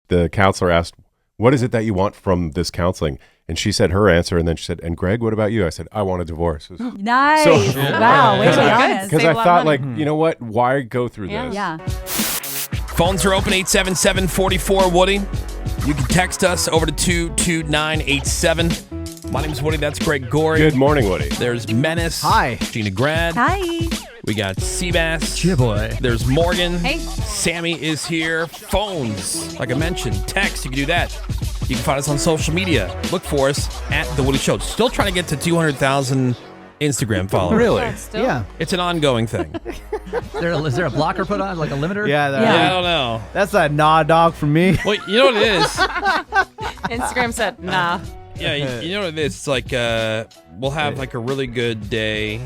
the counselor asked, what is it that you want from this counseling? And she said her answer, and then she said, and Greg, what about you? I said, I want a divorce. Nice. So, wow. Way to be honest. Because I thought, like, you know what? Why go through this? Yeah. Phones are open, 877-44-WOODY. You can text us over to 22987. My name is Woody. That's Greg Gorey. Good morning, Woody. There's Menace. Hi. Gina Grad. Hi. We got Seabass. Yeah, boy. There's Morgan. Hey. Sammy is here. Phones, like I mentioned. Text, you can do that. You can find us on social media. Look for us at The Woody Show. Still trying to get to 200,000 Instagram followers. Really? Yeah. It's an ongoing thing. Is there a blocker put on, like a limiter? Yeah. I don't know. That's a nah dog for me. Well, you know what it is? Instagram said, nah. Yeah, you know what it is? It's like we'll have like a really good day,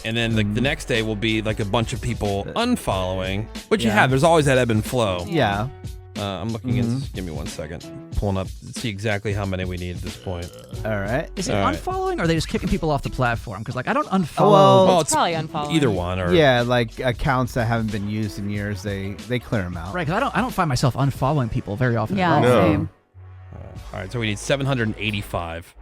and then the next day will be like a bunch of people unfollowing, which you have. There's always that ebb and flow. Yeah. I'm looking at this. Give me 1 second. Pulling up to see exactly how many we need at this point. All right. Is it unfollowing, or are they just kicking people off the platform? Because like I don't unfollow. well, It's probably unfollowing. either one. Or Yeah, like accounts that haven't been used in years, they clear them out. Right, because I don't find myself unfollowing people very often. Yeah. At all. No. Same. All right, so we need 785.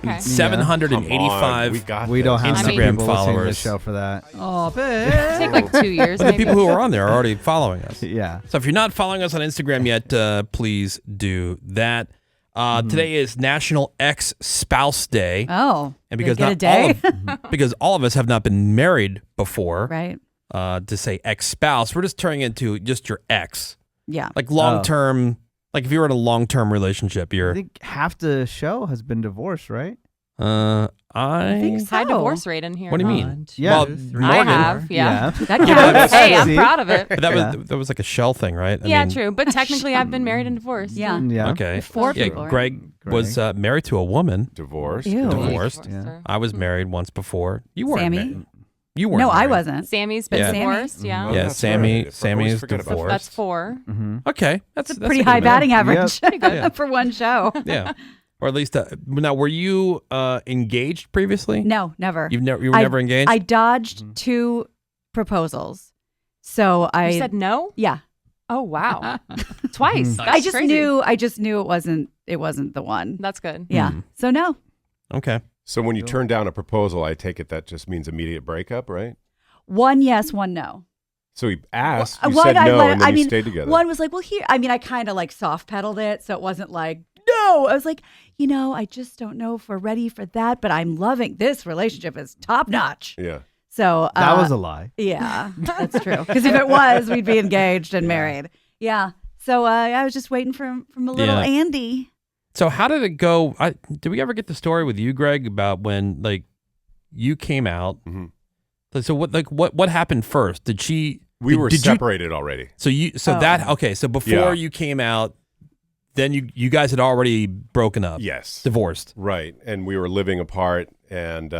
We Okay. need 785. We got We don't have Instagram enough people listening to the followers. show for that. Oh, babe. Take like 2 years. But the maybe. people who are on there are already following us. Yeah. So if you're not following us on Instagram yet, please do that. Today is National Ex-Spouse Day. Oh. And because they get a not day? all of because all of us have not been married before, Right. to say ex-spouse, we're just turning into just your ex. Yeah. Like long-term, like if you're in a long-term relationship, I you're think half the show has been divorced, right? I think so. High divorce rate in here. What do you huh? mean? 1, 2, Yeah. 3, I 4. have, yeah. That counts. Hey, I'm See? proud of it. But that was like a shell thing, right? I Yeah, mean, true. But technically, I've been married and divorced. Yeah. Yeah. Okay. Four Yeah, people. right? Greg was married to a woman. divorced. Ew. Divorced. Yeah. I was married once before. You weren't Sammy? married. You weren't No, I married. wasn't. Sammy's been Yeah. divorced. Yeah. Oh, Yeah, that's Sammy. right. Sammy is Forget about divorced. That's 4. Okay, that's a Pretty good high amount. batting average good. for one show. Yeah, or at least now. Were you engaged previously? No, never. You were never engaged. I dodged 2 proposals. So I You said no? yeah. Oh, wow. Twice. That's I just crazy. knew it wasn't the one. That's good. Yeah. So no. Okay. So when you turn down a proposal, I take it that just means immediate breakup, right? 1 yes, 1 no. So he asked, you One, said I no, let- and then I you mean, stayed together. One was like, well, here. I mean, I kind of like soft pedaled it, so it wasn't like no. I was like, I just don't know if we're ready for that, but I'm loving this relationship is top notch. Yeah. So That was a lie. yeah, that's true. Because if it was, we'd be engaged and married. Yeah. So I was just waiting from a little Yeah. Andy. So how did it go? Did we ever get the story with you, Greg, about when like you came out? Mm-hmm. So what happened first? Did she? We were did you- separated already. So So before Yeah. you came out, then you guys had already broken up. Yes. Divorced. Right. And we were living apart. And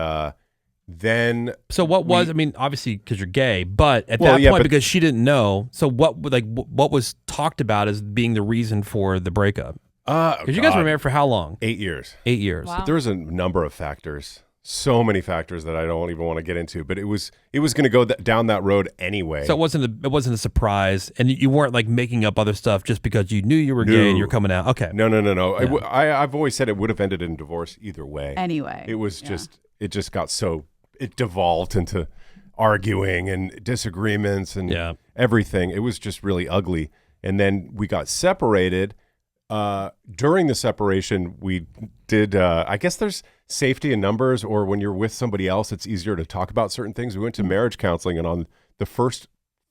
then So what was? I mean, obviously because you're gay, but at Well, that yeah, point, but- because she didn't know. So what was talked about as being the reason for the breakup? Because you guys were married for how long? 8 years. 8 years. Wow. But there was a number of factors. So many factors that I don't even want to get into. But it was going to go down that road anyway. So it wasn't a surprise, and you weren't like making up other stuff just because you knew you were gay and you're coming out. Okay. No. Yeah. I've always said it would have ended in divorce either way. Anyway. It was it just got it devolved into arguing and disagreements and everything. It was just really ugly. And then we got separated. During the separation, we did, I guess there's safety in numbers, or when you're with somebody else, it's easier to talk about certain things. We went to marriage counseling, and on the first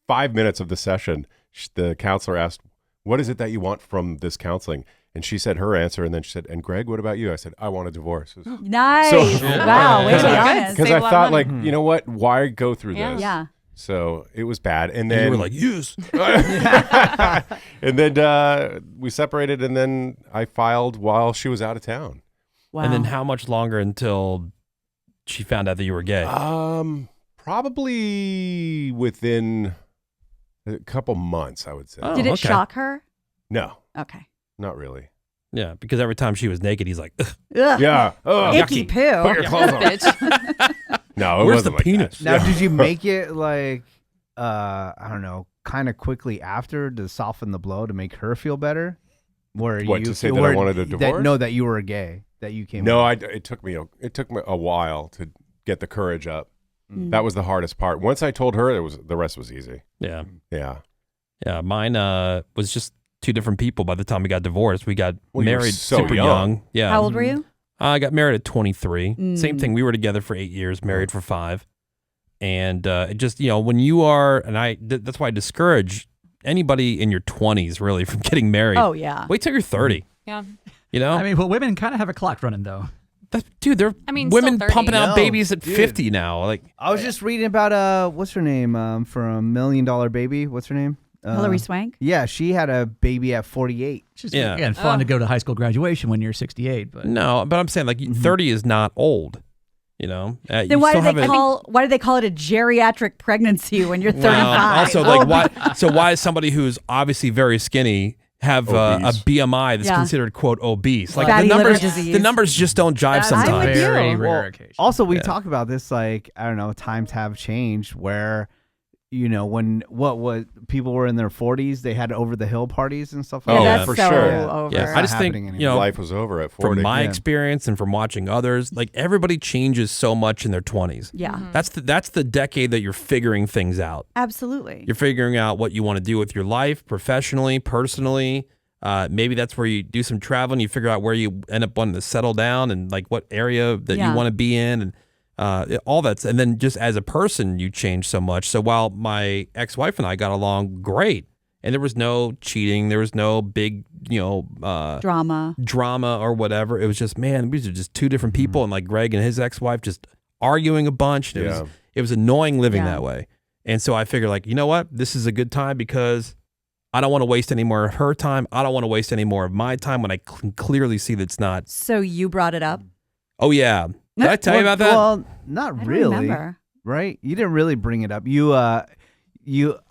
5 minutes of the session, the counselor asked, what is it that you want from this counseling? And she said her answer, and then she said, and Greg, what about you? I said, I want a divorce. Nice. So- Wow. Way to be honest. Because Save I a lot of thought, money. like, you know what? Why go through Yeah. this? Yeah. So it was bad. And And then you were like, yes. and then we separated, and then I filed while she was out of town. Wow. And then how much longer until she found out that you were gay? Probably within a couple months, I would say. Oh, Did it okay. shock her? No, Okay. not really. Yeah, because every time she was naked, he's like, ugh. Ugh. Yeah. Oh, Icky yucky. poo. put your clothes on. Bitch. No, it Where's wasn't the like penis? that. Now, did you make it like, I don't know, kind of quickly after to soften the blow to make her feel better? Where What, to say that I wanted a divorce? That you were gay, that you came. No, it took me a while to get the courage up. That was the hardest part. Once I told her, the rest was easy. Yeah. Yeah. Yeah. Mine was just two different people by the time we got divorced. We got Well, you were married so super young. Yeah. How old were you? I got married at 23. Same thing. We were together for 8 years, married for 5. And it just, when you are, that's why I discourage anybody in your 20s really from getting married. Oh, yeah. Wait till you're 30. Yeah. I mean, well, women kind of have a clock running though. Dude, they're women still 30. pumping out No, babies at dude. 50 now. Like, I was just reading about what's her name from $1 Million Baby. What's her name? Hilary Swank? Yeah, she had a baby at 48. It's just Yeah. again fun to go to high school graduation when you're 68, but no, but I'm saying like 30 is not old. Then why do they call it a geriatric pregnancy when you're 35? Well, also, like, why? So why is somebody who's obviously very skinny have a BMI that's considered quote obese? Like Fatty liver the disease. numbers just don't jive I'm with sometimes. you. very rare Well, occasion. Also, we talk about this, like, I don't know, times have changed where, when people were in their 40s, they had over the hill parties and stuff like Oh, that. that's for so sure. over. Yeah, I just think happening anymore. Life was over at 40. from my Yeah. experience and from watching others, like everybody changes so much in their 20s. Yeah, That's the decade that you're figuring things out. absolutely. You're figuring out what you want to do with your life, professionally, personally. Maybe that's where you do some traveling. You figure out where you end up wanting to settle down and like what area that you want to be in, and all that's. And then just as a person, you change so much. So while my ex-wife and I got along great, and there was no cheating, there was no big, Drama or whatever. It was just, man, these are just two different people, and like Greg and his ex-wife just arguing a bunch. And it was annoying living that way. And so I figured, like, you know what, this is a good time because I don't want to waste any more of her time. I don't want to waste any more of my time when I can clearly see that it's not. So you brought it up? Oh yeah, did I tell you about that? Well, not I don't really. remember. Right? You didn't really bring it up.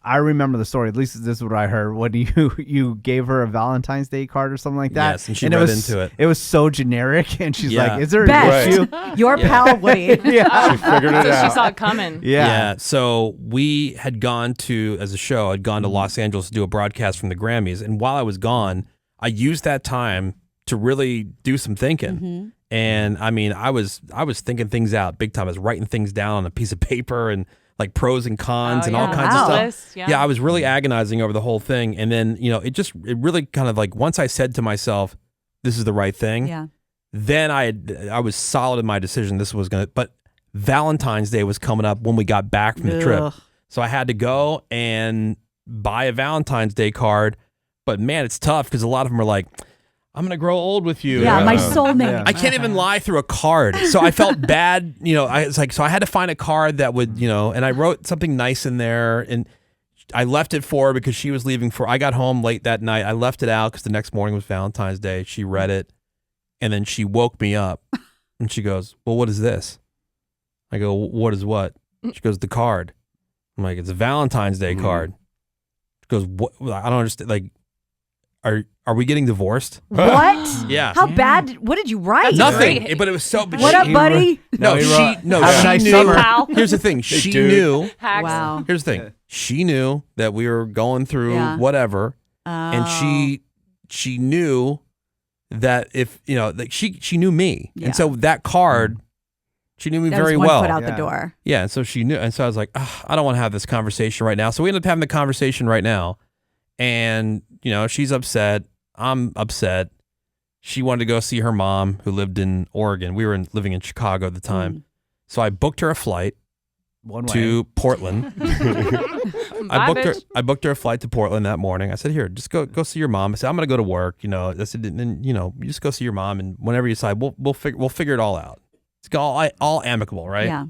I remember the story. At least this is what I heard. When you gave her a Valentine's Day card or something like that. Yes, and she read into it. It was so generic, and she's Yeah. like, "Is there an Best. issue?" Your pal Woody. Yeah, She figured it So she out. saw it coming. yeah. So we had gone to, as a show, I'd gone to Los Angeles to do a broadcast from the Grammys. And while I was gone, I used that time to really do some thinking. And I mean, I was thinking things out big time. I was writing things down on a piece of paper and like pros and cons and all kinds of stuff. List, Yeah, I was really agonizing over the whole thing. And then, it really kind of like, once I said to myself, this is the right thing, Yeah. then I was solid in my decision. But Valentine's Day was coming up when we got back from the trip. Ugh. So I had to go and buy a Valentine's Day card. But man, it's tough because a lot of them are like, I'm going to grow old with you. Yeah, my Yeah. soulmate. I can't even lie through a card. So I felt bad, I was like, so I had to find a card that would, and I wrote something nice in there, and I left it for her because she was leaving I got home late that night. I left it out because the next morning was Valentine's Day. She read it, and then she woke me up and she goes, well, what is this? I go, what is what? She goes, the card. I'm like, it's a Valentine's Day card. She goes, what? I don't understand. Like, are we getting divorced? What? Yeah. How bad? What did you write? Nothing. Great. But it was so. What up, buddy? No, he she wrote, no, "Have a she nice knew. summer." Pal. Here's the thing. She dude. knew. Hacks. Wow. Here's the thing. She knew that we were going through Yeah. whatever, Oh. and she knew that if like she knew me, Yeah. and so that card, she knew me That very was one well. foot out the Yeah. door. Yeah, and so she knew, and so I was like, I don't want to have this conversation right now. So we ended up having the conversation right now, and she's upset. I'm upset. She wanted to go see her mom, who lived in Oregon. We were living in Chicago at the time, so I booked her a flight to Portland. I booked her a flight to Portland that morning. I said, "Here, just go see your mom." I said, "I'm going to go to work." I said, "And you just go see your mom, and whenever you decide, we'll figure it all out. It's all amicable, right?" Yeah.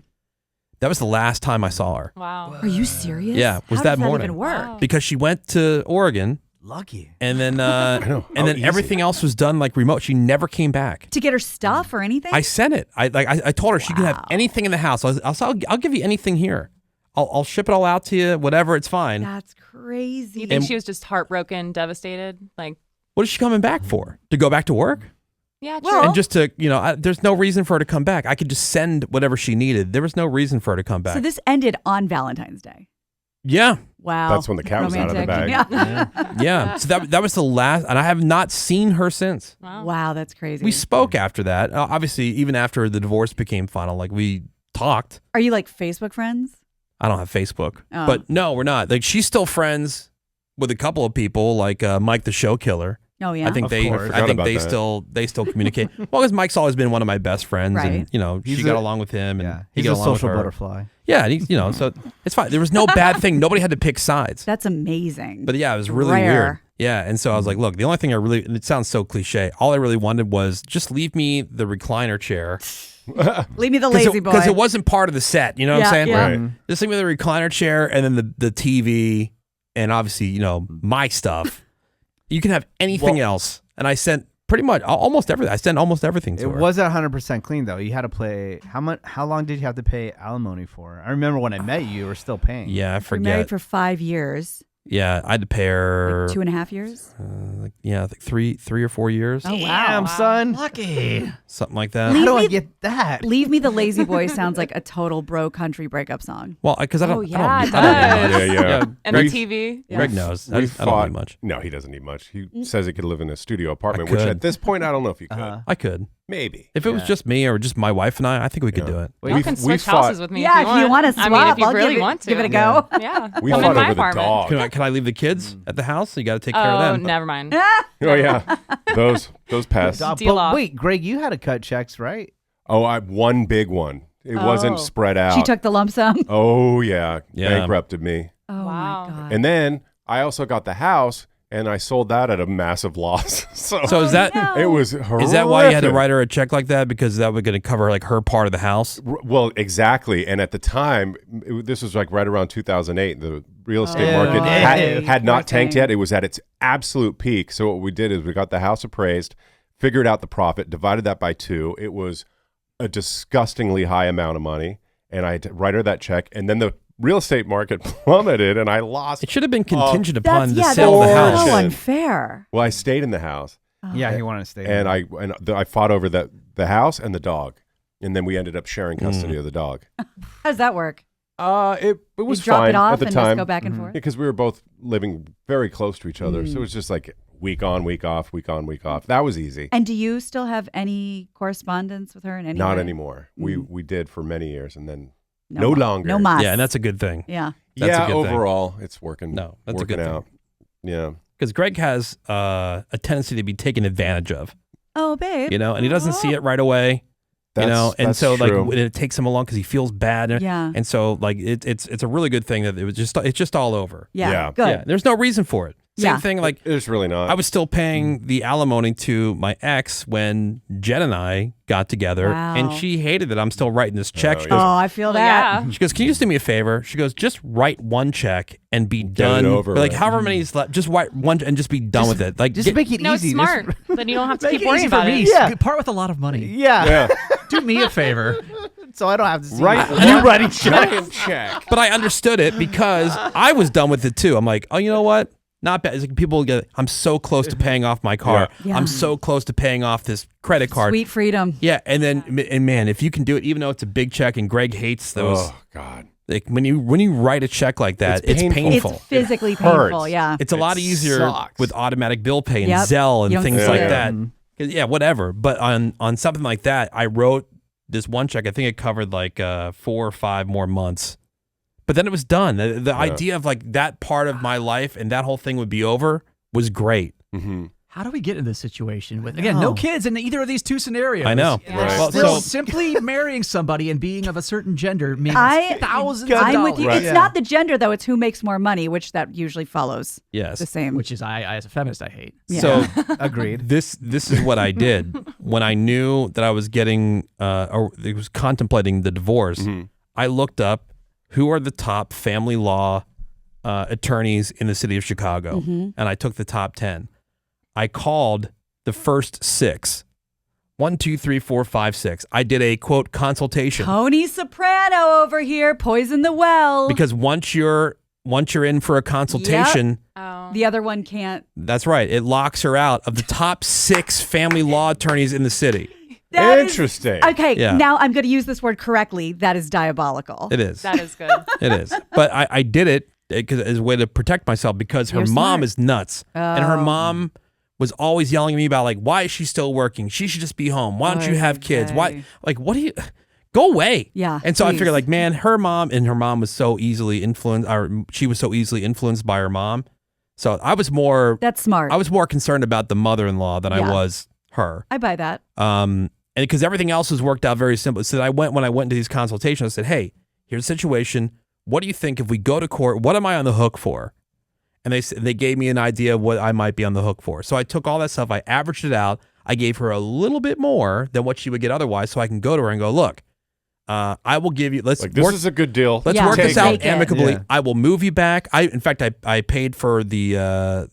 That was the last time I saw her. Wow. Are you serious? Yeah, was How that does morning. That even work? Wow. Because she went to Oregon, Lucky. and then know. and How then easy. everything else was done like remote. She never came back. To get her stuff or anything? I sent it. I told her she could have Wow. anything in the house. I'll give you anything here. I'll ship it all out to you. Whatever, it's fine. That's crazy. You think And- she was just heartbroken, devastated? Like, What is she coming back for? To go back to work? yeah, true. Well- And just to, there's no reason for her to come back. I could just send whatever she needed. There was no reason for her to come back. So this ended on Valentine's Day. Yeah. Wow. That's when the cat was out of the Romantic. bag. Yeah. Yeah. So that was the last, and I have not seen her since. Wow, that's crazy. We spoke after that. Obviously, even after the divorce became final, like we talked. Are you like Facebook friends? I don't have Facebook, Oh. but no, we're not. Like she's still friends with a couple of people, like Mike the Show Killer. Oh yeah. I think Of they, course. I think Forgot they about that. still communicate. Well, because Mike's always been one of my best friends, Right. and you know He's she got a- along with him, and Yeah, he he's got a along with social her. butterfly. Yeah, and he's, you know, so it's fine. There was no bad thing. Nobody had to pick sides. That's amazing. But yeah, it was really Rare. weird. Yeah, and so I was like, look, the only thing I really, and it sounds so cliche, all I really wanted was just leave me the recliner chair. Leave me the lazy boy. Because it wasn't part of the set, you know what I'm Yeah, saying? yeah. Right. Just leave me the recliner chair and then the TV and obviously, you know, my stuff. You can have anything else. And I sent pretty much almost everything. I sent almost everything to It her. wasn't 100% clean though. You had to pay how long did you have to pay alimony for? I remember when I met you, you were still paying. Yeah, I We're forget. married for 5 years. Yeah, I had to pay her. 2.5 years. I think three or 4 years, Oh Damn, wow. son. Lucky. something like that. How do I me- get that? Leave Me the Lazy Boy sounds like a total bro country breakup song. Well, because I don't. Oh, I yeah, don't, it I don't does. need Yeah, yeah. much. And Greg, the TV. Greg knows. I We don't fought. need much. No, he doesn't need much. He says he could live in a studio apartment, I which could. at this point I don't know if you could. I could. Maybe. If it was just me or just my wife and I think we could do it. Y'all can switch houses with me Yeah, if if you want to swap, I mean, if you I'll really give it, want to. give it a go. Yeah. We Come fought in my over the apartment. dog. Can I leave the kids at the house? You got to take care of Oh, them. never mind. Oh yeah, those pass. Deal But off. wait, Greg, you had to cut checks, right? Oh, one big one. It wasn't spread out. She took the lump sum. Oh yeah, Yeah. bankrupted me. Oh Wow. my god. And then I also got the house, and I sold that at a massive loss. so So is that no. it was horrific. is that why you had to write her a check like that because that was going to cover like her part of the house? Well, exactly. And at the time, this was like right around 2008. The real estate Oh, market yeah. had not Poor tanked thing. yet. It was at its absolute peak. So what we did is we got the house appraised, figured out the profit, divided that by 2. It was a disgustingly high amount of money. And I had to write her that check. And then the real estate market plummeted, and I lost. It should have been contingent That's upon the that's sale of the horrible. house. so Shit. unfair. Well, I stayed in the house, Yeah, he wanted to stay. and there. I fought over the house and the dog. And then we ended up sharing custody of the dog. How does that work? It was you drop fine it off at the and time. just go back and forth. Because we were both living very close to each other. So it was just like week on, week off, week on, week off. That was easy. And do you still have any correspondence with her in any Not way? anymore. We did for many years, and then no more. longer. No mas. Yeah, and that's a good thing. Yeah. That's a yeah, good thing. overall, it's working. No, that's a working good thing. out. Yeah. Because Greg has a tendency to be taken advantage of, Oh, babe. you know, and he doesn't see it right away, you know, and that's so true. like it takes him along because he feels bad, Yeah. and so like it's a really good thing that it's just all over. Yeah. Yeah. Good. Yeah, there's no reason for it. Same Yeah. thing. Like There's really not. I was still paying the alimony to my ex when Jen and I got together, Wow. and she hated that I'm still writing this check. Oh, She yeah. goes, Oh, I feel Well, that. yeah. She goes, "Can you just do me a favor?" She goes, "Just write one check and be done. over But, like with. however many is left, just write one and just be done with it. Like Just get- make it No, it's easy. smart. Then you don't have to Make keep it worrying easy for about me. it. Yeah. Part with a lot of money. Yeah. yeah. Do me a favor. So I don't have to see Right. you writing checks. Giant check. But I understood it because I was done with it too. I'm like, oh, you know what? Not bad. It's like people get. I'm so close to paying off my car. Yeah. I'm so close to paying off this credit card. Sweet freedom. Yeah, and then and man, if you can do it, even though it's a big check, and Greg hates those. Oh God. Like when you write a check like that, It's it's painful. painful. It's physically hurts. painful. Yeah. It's a lot It easier sucks. with automatic bill pay and Yep. Zelle You and don't things see like it. that. 'Cause, yeah, whatever. But on something like that, I wrote this one check. I think it covered like 4 or 5 more months. But then it was done. The idea of like that part of my life and that whole thing would be over was great. Mm-hmm. How do we get in this situation with again no kids in either of these two scenarios? I know. Yeah. Right. Well, Still, so simply marrying somebody and being of a certain gender means I- thousands of I'm dollars. with you. Right. It's not the gender though. It's who makes more money, which that usually follows yes. the same. Which is I as a feminist I hate. Yeah. So Agreed. this is what I did when I knew that I was getting or it was contemplating the divorce. I looked up who are the top family law attorneys in the city of Chicago, and I took the top 10. I called the first 6. 1, 2, 3, 4, 5, 6. I did a quote consultation Tony Soprano over here, poison the well. because once you're in for a consultation, Oh. The other one can't. that's right, it locks her out of the top 6 family law attorneys in the city. That is- Interesting. Okay, Yeah. now I'm going to use this word correctly. That is diabolical. It is. That is good. It is. But I did it as a way to protect myself because her You're mom smart. is nuts. And her Oh. mom was always yelling at me about like, why is she still working? She should just be home. Why don't you have kids? Why? Like, what do you? Go away. Yeah. And so I please. figured like, man, her mom was so easily influenced, or she was so easily influenced by her mom. So I was more. That's smart. I was more concerned about the mother-in-law than I Yeah. was her. I buy that. And because everything else has worked out very simple. So when I went into these consultations, I said, hey, here's the situation. What do you think if we go to court? What am I on the hook for? And they gave me an idea of what I might be on the hook for. So I took all that stuff, I averaged it out. I gave her a little bit more than what she would get otherwise, so I can go to her and go, look, I will give you. This is a good deal. Let's Yeah, work this out take it. amicably. Yeah. I will move you back. In fact, I paid for the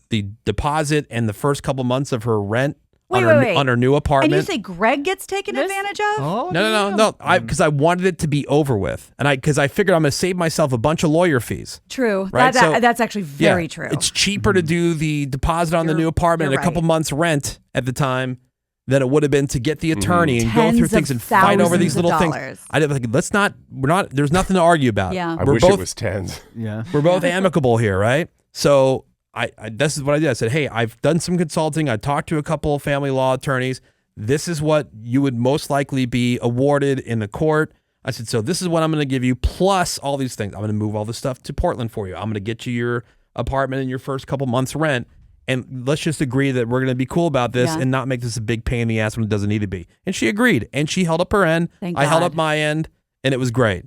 deposit and the first couple months of her rent Wait. on her new And apartment. you say Greg gets taken advantage of? Oh, No. Because I wanted it to be over with, and because I figured I'm going to save myself a bunch of lawyer fees. True. Right, That's actually very Yeah, true. It's cheaper to do the deposit on the new apartment and you're a couple right. months rent at the time than it would have been to get the attorney and go Tens through of things and fight over these thousands of little dollars. things. I did like, there's nothing to argue about. Yeah. I We're wish both, it was tens. Yeah. we're both amicable here, right? So I this is what I did. I said, hey, I've done some consulting. I talked to a couple of family law attorneys. This is what you would most likely be awarded in the court. I said, so this is what I'm going to give you plus all these things. I'm going to move all this stuff to Portland for you. I'm going to get you your apartment and your first couple months rent. And let's just agree that we're going to be cool about this Yeah. and not make this a big pain in the ass when it doesn't need to be. And she agreed. And she held up her end. Thank I held God. up my end. And it was great.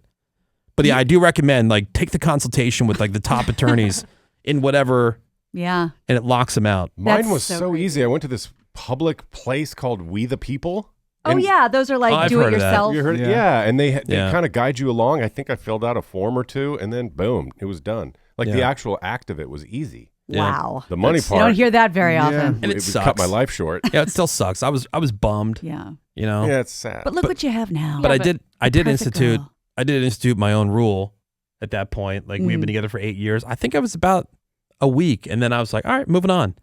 But yeah, I do recommend like take the consultation with like the top attorneys in whatever, Yeah. and it locks them out. Mine That's was so so crazy. easy. I went to this public place called We the People. Oh, And yeah. Those are like I've do it heard of that. yourself. You heard it? Yeah. Yeah. And they Yeah. kind of guide you along. I think I filled out a form or two, and then boom, it was done. Like the Yeah. actual act of it was easy. Yeah. Wow. The money You part, don't hear that very Yeah. often. And it would sucks. cut my life short. Yeah, it still sucks. I was bummed, Yeah. you know. Yeah, it's sad. But look what you have now. But Yeah, I but did perfect institute girl. my own rule at that point. Like we've been together for 8 years. I think I was about a week, and then I was like, all right, moving on.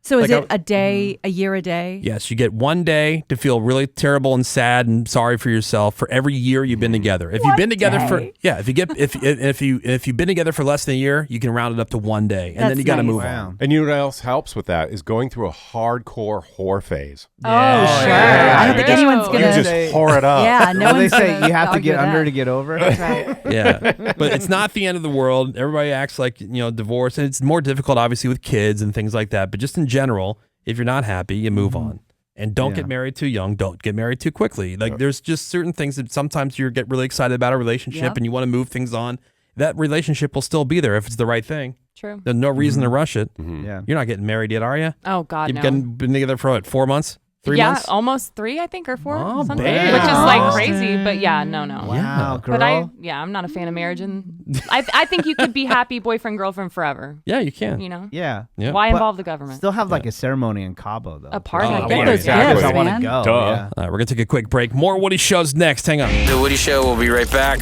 So is Like it a day, a year a day? Yes, you get 1 day to feel really terrible and sad and sorry for yourself for every year you've been together. If you've been together for day? if you've been together for less than a year, you can round it up to 1 day, and then That's you got to nice. move Wow. on. And you know what else helps with that is going through a hardcore whore phase. Oh, sure. yeah. I don't think True. anyone's You going to. just whore it up. Yeah, no Well, they one's say gonna you have to argue get under that. to get over. That's right. Yeah, but it's not the end of the world. Everybody acts like divorce, and it's more difficult, obviously, with kids and things like that. But just in general, if you're not happy, you move on, and don't Yeah. get married too young. Don't get married too quickly. Like there's just certain things that sometimes you get really excited about a relationship, Yep. and you want to move things on. That relationship will still be there if it's the right thing. True. There's no reason to rush it. Yeah. You're not getting married yet, are you? Oh God, You've no. been together for what, 4 months? 3 yeah, months? almost 3, I think, or 4, Oh, something. bam. Which is like Wow. crazy, but yeah, no. Wow, girl. But I'm not a fan of marriage, and I think you could be happy boyfriend girlfriend forever. Yeah, you can. You know, Yeah. Yeah. why But involve the government? Still have like a ceremony in Cabo though. A party. Oh, I I get wanna those exactly. gifts, I want to man. go. Duh. Yeah. All right, we're going to take a quick break. More Woody Shows next. Hang on. The Woody Show will be right back.